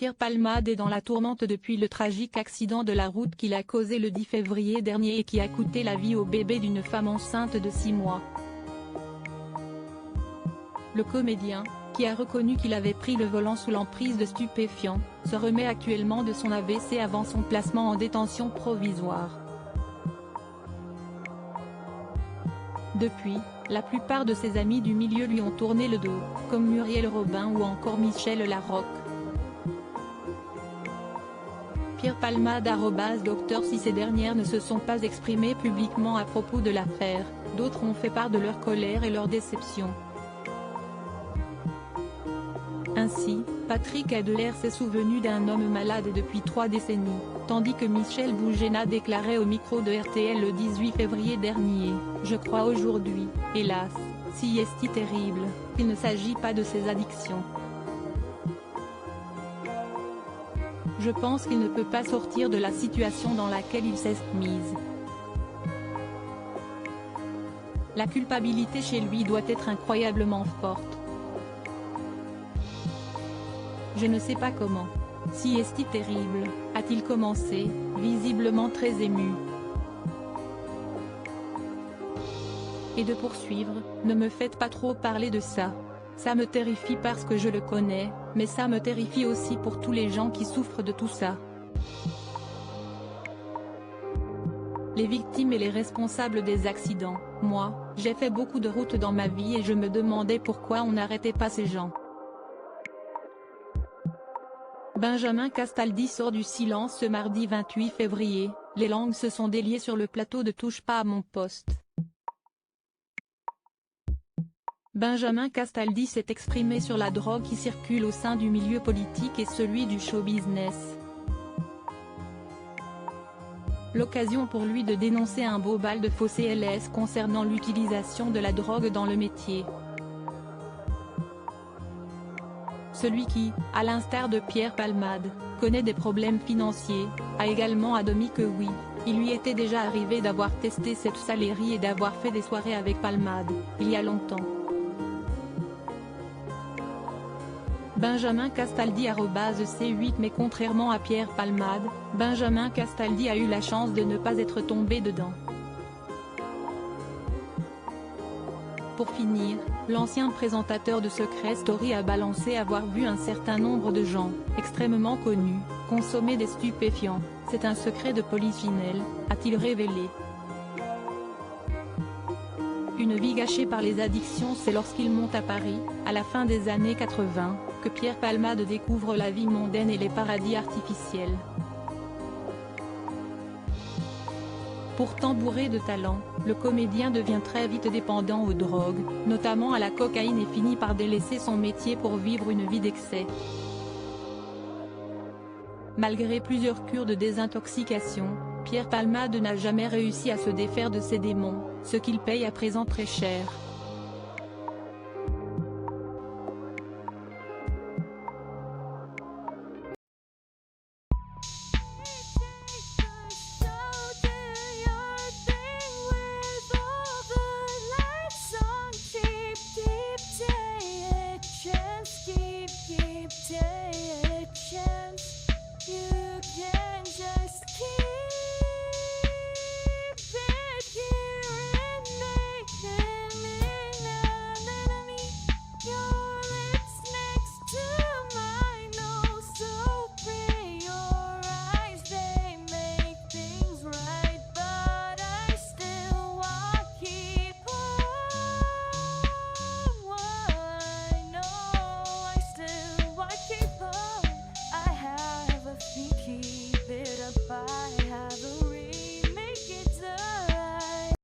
Pierre Palmade est dans la tourmente depuis le tragique accident de la route qu'il a causé le 10 février dernier et qui a coûté la vie au bébé d'une femme enceinte de 6 mois. Le comédien, qui a reconnu qu'il avait pris le volant sous l'emprise de stupéfiants, se remet actuellement de son AVC avant son placement en détention provisoire. Depuis, la plupart de ses amis du milieu lui ont tourné le dos, comme Muriel Robin ou encore Michel Larocque. Pierre Palmade @Docteur. Si ces dernières ne se sont pas exprimées publiquement à propos de l'affaire, d'autres ont fait part de leur colère et leur déception. Ainsi, Patrick Adler s'est souvenu d'un homme malade depuis 3 décennies, tandis que Michel Bougena déclarait au micro de RTL le 18 février dernier « Je crois aujourd'hui, hélas, si est-il terrible, qu'il ne s'agit pas de ses addictions. Je pense qu'il ne peut pas sortir de la situation dans laquelle il s'est mise. La culpabilité chez lui doit être incroyablement forte. Je ne sais pas comment. Si est-il terrible, a-t-il commencé, visiblement très ému. Et de poursuivre, ne me faites pas trop parler de ça. Ça me terrifie parce que je le connais, mais ça me terrifie aussi pour tous les gens qui souffrent de tout ça. Les victimes et les responsables des accidents. Moi, j'ai fait beaucoup de routes dans ma vie et je me demandais pourquoi on n'arrêtait pas ces gens. Benjamin Castaldi sort du silence ce mardi 28 février, les langues se sont déliées sur le plateau de Touche pas à mon poste. Benjamin Castaldi s'est exprimé sur la drogue qui circule au sein du milieu politique et celui du show business. L'occasion pour lui de dénoncer un beau bal de faux CLS concernant l'utilisation de la drogue dans le métier. Celui qui, à l'instar de Pierre Palmade, connaît des problèmes financiers, a également admis que oui, il lui était déjà arrivé d'avoir testé cette salerie et d'avoir fait des soirées avec Palmade, il y a longtemps. Benjamin Castaldi @C8 Mais contrairement à Pierre Palmade, Benjamin Castaldi a eu la chance de ne pas être tombé dedans. Pour finir, l'ancien présentateur de Secret Story a balancé avoir vu un certain nombre de gens, extrêmement connus, consommer des stupéfiants. C'est un secret de polichinelle, a-t-il révélé. Une vie gâchée par les addictions. C'est lorsqu'il monte à Paris, à la fin des années 80, que Pierre Palmade découvre la vie mondaine et les paradis artificiels. Pourtant bourré de talent, le comédien devient très vite dépendant aux drogues, notamment à la cocaïne et finit par délaisser son métier pour vivre une vie d'excès. Malgré plusieurs cures de désintoxication, Pierre Palmade n'a jamais réussi à se défaire de ses démons, ce qu'il paye à présent très cher.